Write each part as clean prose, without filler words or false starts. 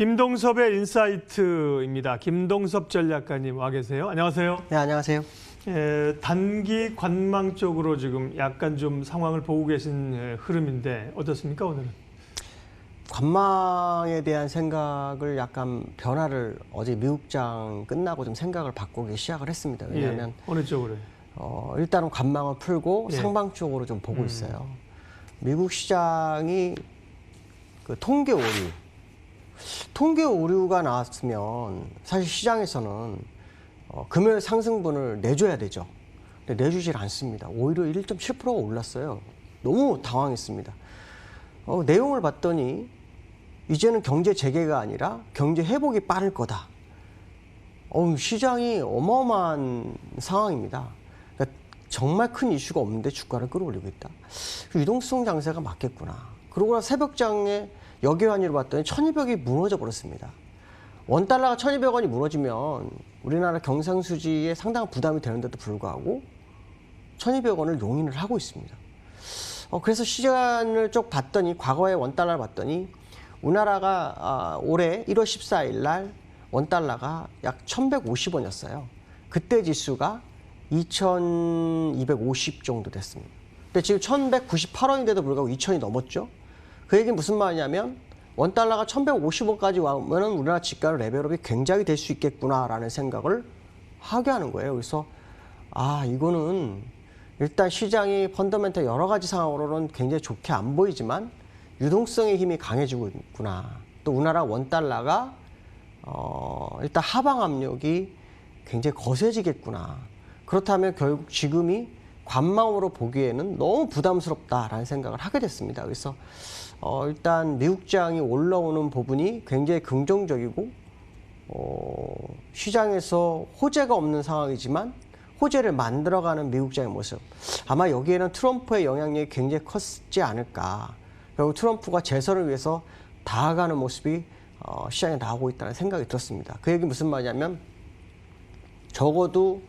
김동섭의 인사이트입니다. 김동섭 전략가님 와 계세요. 안녕하세요. 네, 안녕하세요. 단기 관망 쪽으로 지금 약간 좀 상황을 보고 계신 흐름인데 어떻습니까, 오늘은? 관망에 대한 생각을 약간 변화를 어제 미국장 끝나고 좀 생각을 바꾸기 시작을 했습니다. 왜냐하면 어느 쪽으로요? 일단은 관망을 풀고 예. 상방 쪽으로 좀 보고 있어요. 미국 시장이 그 통계 오류가 나왔으면 사실 시장에서는 금요일 상승분을 내줘야 되죠. 근데 내주질 않습니다. 오히려 1.7%가 올랐어요. 너무 당황했습니다. 내용을 봤더니 이제는 경제 재개가 아니라 경제 회복이 빠를 거다. 시장이 어마어마한 상황입니다. 그러니까 정말 큰 이슈가 없는데 주가를 끌어올리고 있다. 유동성 장세가 맞겠구나. 그러고 나서 새벽장에 여기환율을 봤더니 1200이 무너져 버렸습니다. 원달러가 1200원이 무너지면 우리나라 경상수지에 상당한 부담이 되는데도 불구하고 1200원을 용인을 하고 있습니다. 그래서 시간을 쭉 봤더니 과거의 원달러를 봤더니 우리나라가 올해 1월 14일 날 원달러가 약 1150원이었어요. 그때 지수가 2250 정도 됐습니다. 근데 지금 1198원인데도 불구하고 2000이 넘었죠. 그 얘기는 무슨 말이냐면 원달러가 1150원까지 오면 우리나라 집값 레벨업이 굉장히 될 수 있겠구나라는 생각을 하게 하는 거예요. 그래서 이거는 일단 시장이 펀더멘털 여러 가지 상황으로는 굉장히 좋게 안 보이지만 유동성의 힘이 강해지고 있구나. 또 우리나라 원달러가 일단 하방 압력이 굉장히 거세지겠구나. 그렇다면 결국 지금이 관망으로 보기에는 너무 부담스럽다라는 생각을 하게 됐습니다. 그래서 일단 미국장이 올라오는 부분이 굉장히 긍정적이고 시장에서 호재가 없는 상황이지만 호재를 만들어가는 미국장의 모습. 아마 여기에는 트럼프의 영향력이 굉장히 컸지 않을까. 결국 트럼프가 재선을 위해서 다가가는 모습이 시장에 나오고 있다는 생각이 들었습니다. 그 얘기 무슨 말이냐면 적어도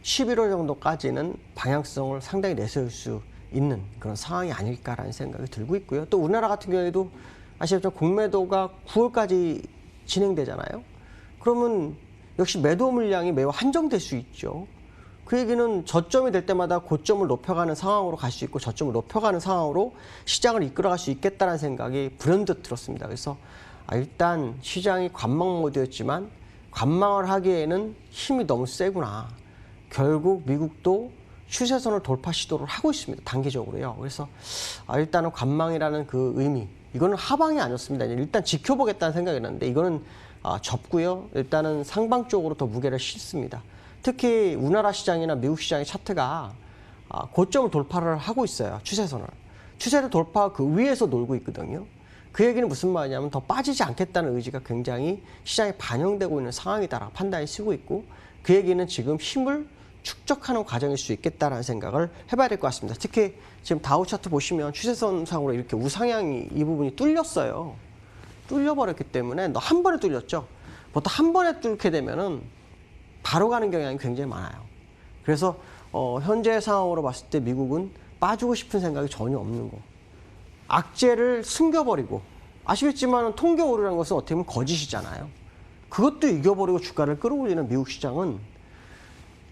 11월 정도까지는 방향성을 상당히 내세울 수 있는 그런 상황이 아닐까라는 생각이 들고 있고요. 또 우리나라 같은 경우에도 아시겠지만 공매도가 9월까지 진행되잖아요. 그러면 역시 매도 물량이 매우 한정될 수 있죠. 그 얘기는 저점이 될 때마다 고점을 높여가는 상황으로 갈 수 있고 저점을 높여가는 상황으로 시장을 이끌어갈 수 있겠다는 생각이 불현듯 들었습니다. 그래서 일단 시장이 관망 모드였지만 관망을 하기에는 힘이 너무 세구나. 결국 미국도 추세선을 돌파 시도를 하고 있습니다. 단기적으로요. 그래서 일단은 관망이라는 그 의미, 이거는 하방이 아니었습니다. 일단 지켜보겠다는 생각이 났는데 이거는 접고요. 일단은 상방 쪽으로 더 무게를 싣습니다. 특히 우리나라 시장이나 미국 시장의 차트가 고점을 돌파를 하고 있어요. 추세선을. 추세를 돌파 그 위에서 놀고 있거든요. 그 얘기는 무슨 말이냐면 더 빠지지 않겠다는 의지가 굉장히 시장에 반영되고 있는 상황이다라고 판단이 쓰고 있고 그 얘기는 지금 힘을 축적하는 과정일 수 있겠다라는 생각을 해봐야 될 것 같습니다. 특히 지금 다우 차트 보시면 추세선상으로 이렇게 우상향이 이 부분이 뚫렸어요. 뚫려버렸기 때문에 한 번에 뚫렸죠. 보통 한 번에 뚫게 되면은 바로 가는 경향이 굉장히 많아요. 그래서 현재 상황으로 봤을 때 미국은 빠지고 싶은 생각이 전혀 없는 거. 악재를 숨겨버리고 아시겠지만 통계 오류라는 것은 어떻게 보면 거짓이잖아요. 그것도 이겨버리고 주가를 끌어올리는 미국 시장은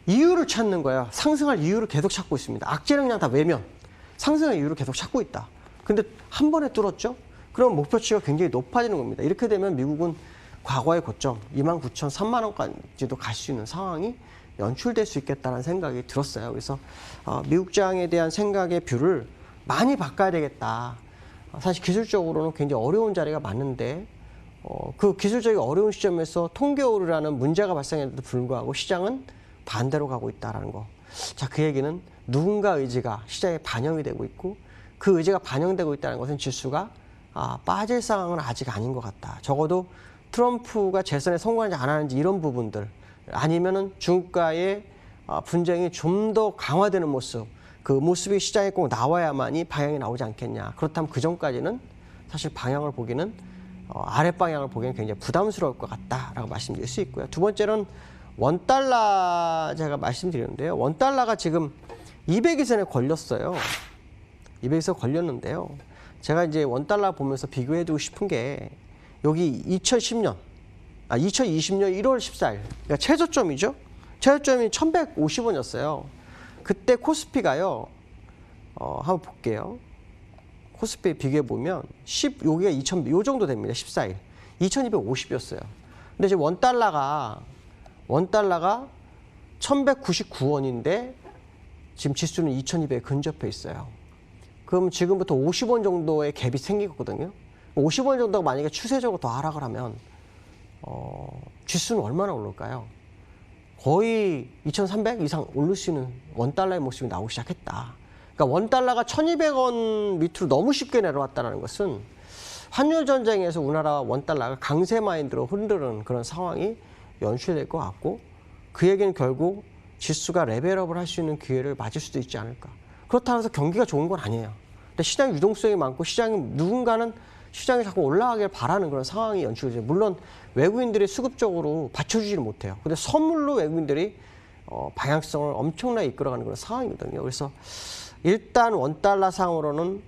이유를 찾는 거야. 상승할 이유를 계속 찾고 있습니다. 악재는 그냥 다 외면. 상승할 이유를 계속 찾고 있다. 근데 한 번에 뚫었죠? 그럼 목표치가 굉장히 높아지는 겁니다. 이렇게 되면 미국은 과거의 고점 29,000, 3만 원까지도 갈 수 있는 상황이 연출될 수 있겠다는 생각이 들었어요. 그래서 미국장에 대한 생각의 뷰를 많이 바꿔야 되겠다. 사실 기술적으로는 굉장히 어려운 자리가 맞는데 그 기술적인 어려운 시점에서 통계 오류라는 문제가 발생했는데도 불구하고 시장은 반대로 가고 있다는 거. 자, 그 얘기는 누군가 의지가 시장에 반영이 되고 있고 그 의지가 반영되고 있다는 것은 지수가 빠질 상황은 아직 아닌 것 같다. 적어도 트럼프가 재선에 성공하는지 안 하는지 이런 부분들 아니면은 중국과의 분쟁이 좀 더 강화되는 모습 그 모습이 시장에 꼭 나와야만이 방향이 나오지 않겠냐. 그렇다면 그 전까지는 사실 방향을 보기는 아랫방향을 보기는 굉장히 부담스러울 것 같다라고 말씀드릴 수 있고요. 두 번째는 원달러 제가 말씀드렸는데요. 원달러가 지금 200일선에 걸렸어요. 200일선 걸렸는데요. 제가 이제 원달러 보면서 비교해두고 싶은 게 여기 2020년 1월 14일, 그러니까 최저점이죠. 최저점이 1,150원이었어요. 그때 코스피가요, 한번 볼게요. 코스피 비교해 보면 여기가 2,000, 요 정도 됩니다. 14일 2,250이었어요. 근데 지금 원달러가 1,199원인데 지금 지수는 2,200에 근접해 있어요. 그럼 지금부터 50원 정도의 갭이 생기거든요. 50원 정도가 만약에 추세적으로 더 하락을 하면 지수는 얼마나 오를까요? 거의 2,300 이상 오를 수 있는 원달러의 모습이 나오기 시작했다. 그러니까 원달러가 1,200원 밑으로 너무 쉽게 내려왔다는 것은 환율 전쟁에서 우리나라 원달러가 강세 마인드로 흔드는 그런 상황이 연출될 것 같고, 그 얘기는 결국 지수가 레벨업을 할 수 있는 기회를 맞을 수도 있지 않을까. 그렇다고 해서 경기가 좋은 건 아니에요. 근데 시장 유동성이 많고 누군가는 시장이 자꾸 올라가길 바라는 그런 상황이 연출되죠. 물론 외국인들이 수급적으로 받쳐주지를 못해요. 근데 선물로 외국인들이 방향성을 엄청나게 이끌어가는 그런 상황이거든요. 그래서 일단 원달러 상으로는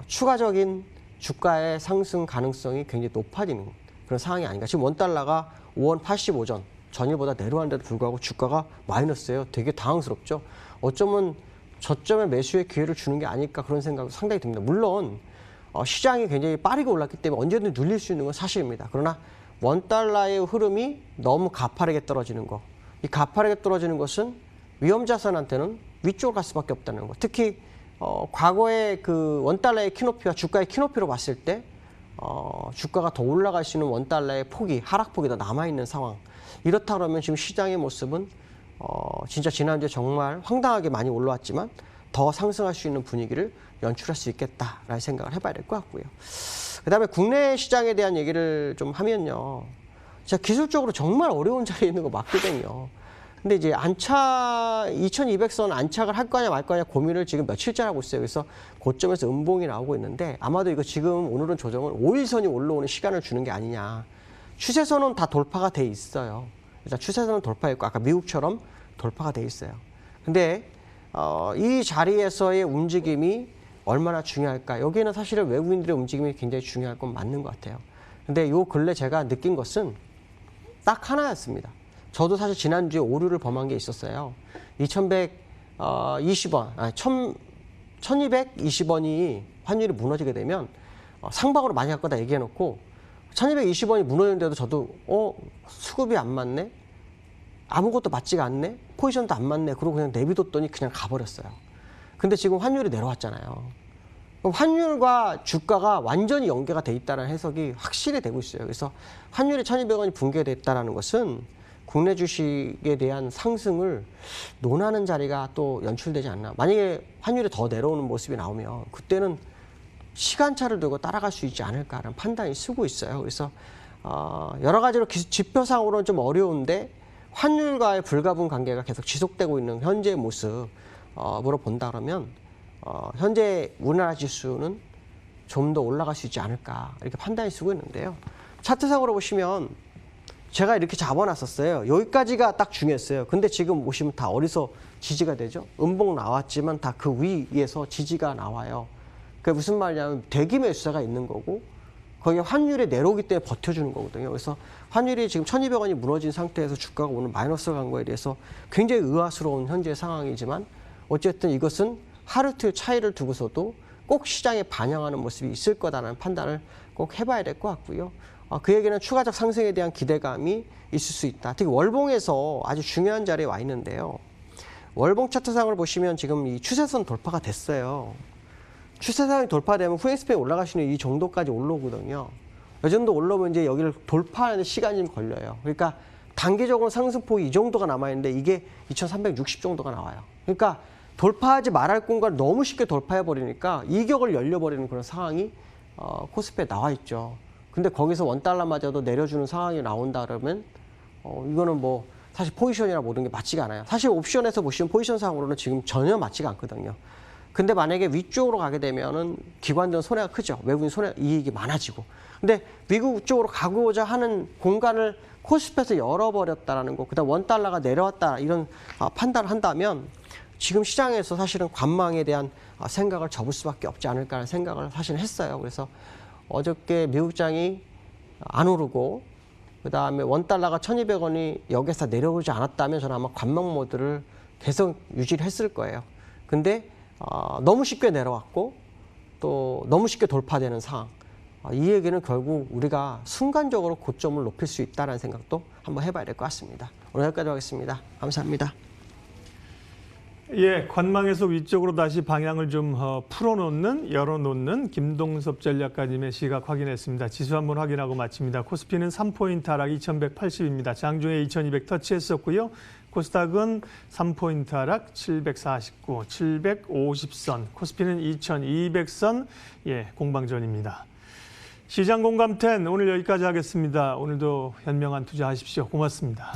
추가적인 주가의 상승 가능성이 굉장히 높아지는 그런 상황이 아닌가. 지금 원달러가 5원 85전 전일보다 내려왔는데도 불구하고 주가가 마이너스예요. 되게 당황스럽죠. 어쩌면 저점에 매수의 기회를 주는 게 아닐까, 그런 생각이 상당히 듭니다. 물론 시장이 굉장히 빠르게 올랐기 때문에 언제든 눌릴 수 있는 건 사실입니다. 그러나 원달러의 흐름이 너무 가파르게 떨어지는 거, 이 가파르게 떨어지는 것은 위험자산한테는 위쪽으로 갈 수밖에 없다는 거. 특히 과거에 그 원달러의 키높이와 주가의 키높이로 봤을 때 주가가 더 올라갈 수 있는 원달러의 폭이, 하락폭이 더 남아있는 상황. 이렇다 그러면 지금 시장의 모습은 진짜 지난주에 정말 황당하게 많이 올라왔지만 더 상승할 수 있는 분위기를 연출할 수 있겠다라는 생각을 해봐야 될 것 같고요. 그다음에 국내 시장에 대한 얘기를 좀 하면요, 진짜 기술적으로 정말 어려운 자리에 있는 거 맞거든요. 근데 이제 2200선 안착을 할 거냐 말 거냐 고민을 지금 며칠째 하고 있어요. 그래서 고점에서 음봉이 나오고 있는데, 아마도 이거 지금 오늘은 조정은 5일선이 올라오는 시간을 주는 게 아니냐. 추세선은 다 돌파가 돼 있어요. 일단 추세선은 돌파했고 아까 미국처럼 돌파가 돼 있어요. 근데 이 자리에서의 움직임이 얼마나 중요할까? 여기에는 사실은 외국인들의 움직임이 굉장히 중요할 건 맞는 것 같아요. 근데 요 근래 제가 느낀 것은 딱 하나였습니다. 저도 사실 지난주에 오류를 범한 게 있었어요. 1220원이 환율이 무너지게 되면 상방으로 많이 갈 거다 얘기해놓고 1220원이 무너졌는데도 저도 수급이 안 맞네? 아무것도 맞지가 않네? 포지션도 안 맞네? 그러고 그냥 내비뒀더니 그냥 가버렸어요. 근데 지금 환율이 내려왔잖아요. 그럼 환율과 주가가 완전히 연계가 돼 있다는 해석이 확실히 되고 있어요. 그래서 환율이 1,200원이 붕괴됐다는 것은 국내 주식에 대한 상승을 논하는 자리가 또 연출되지 않나. 만약에 환율이 더 내려오는 모습이 나오면 그때는 시간차를 두고 따라갈 수 있지 않을까라는 판단이 쓰고 있어요. 그래서 여러 가지로 지표상으로는 좀 어려운데 환율과의 불가분 관계가 계속 지속되고 있는 현재의 모습으로 본다 그러면 현재 우리나라 지수는 좀 더 올라갈 수 있지 않을까, 이렇게 판단이 쓰고 있는데요. 차트상으로 보시면 제가 이렇게 잡아놨었어요. 여기까지가 딱 중요했어요. 근데 지금 보시면 다 어디서 지지가 되죠? 음봉 나왔지만 다 그 위에서 지지가 나와요. 그게 무슨 말이냐면 대기 매수세가 있는 거고, 거기에 환율이 내려오기 때문에 버텨주는 거거든요. 그래서 환율이 지금 1,200원이 무너진 상태에서 주가가 오늘 마이너스로 간 거에 대해서 굉장히 의아스러운 현재 상황이지만, 어쨌든 이것은 하루 이틀 차이를 두고서도 꼭 시장에 반영하는 모습이 있을 거다라는 판단을 꼭 해봐야 될 것 같고요. 그 얘기는 추가적 상승에 대한 기대감이 있을 수 있다. 특히 월봉에서 아주 중요한 자리에 와 있는데요. 월봉 차트상을 보시면 지금 이 추세선 돌파가 됐어요. 추세선이 돌파되면 후행스팬이 올라가시는 이 정도까지 올라오거든요. 이 정도 올라오면 이제 여기를 돌파하는 시간이 좀 걸려요. 그러니까 단기적으로 상승폭이 이 정도가 남아있는데 이게 2360 정도가 나와요. 그러니까 돌파하지 말할 공간을 너무 쉽게 돌파해버리니까 이격을 열려버리는 그런 상황이 코스피에 나와 있죠. 근데 거기서 원달러마저도 내려주는 상황이 나온다 그러면 이거는 뭐 사실 포지션이나 모든 게 맞지가 않아요. 사실 옵션에서 보시면 포지션상으로는 지금 전혀 맞지가 않거든요. 근데 만약에 위쪽으로 가게 되면은 기관들은 손해가 크죠. 외국인 이익이 많아지고. 근데 미국 쪽으로 가고자 하는 공간을 코스피에서 열어버렸다라는 거, 그다음 원달러가 내려왔다, 이런 판단을 한다면 지금 시장에서 사실은 관망에 대한 생각을 접을 수밖에 없지 않을까라는 생각을 사실 했어요. 그래서 어저께 미국장이 안 오르고 그다음에 원달러가 1,200원이 여기서 내려오지 않았다면 저는 아마 관망 모드를 계속 유지를 했을 거예요. 근데 너무 쉽게 내려왔고 또 너무 쉽게 돌파되는 상황. 이 얘기는 결국 우리가 순간적으로 고점을 높일 수 있다는 생각도 한번 해봐야 될 것 같습니다. 오늘 여기까지 하겠습니다. 감사합니다. 예, 관망에서 위쪽으로 다시 방향을 좀 풀어놓는, 열어놓는 김동섭 전략가님의 시각 확인했습니다. 지수 한번 확인하고 마칩니다. 코스피는 3포인트 하락 2180입니다. 장중에 2200 터치했었고요. 코스닥은 3포인트 하락 749, 750선, 코스피는 2200선, 예, 공방전입니다. 시장 공감 10 오늘 여기까지 하겠습니다. 오늘도 현명한 투자하십시오. 고맙습니다.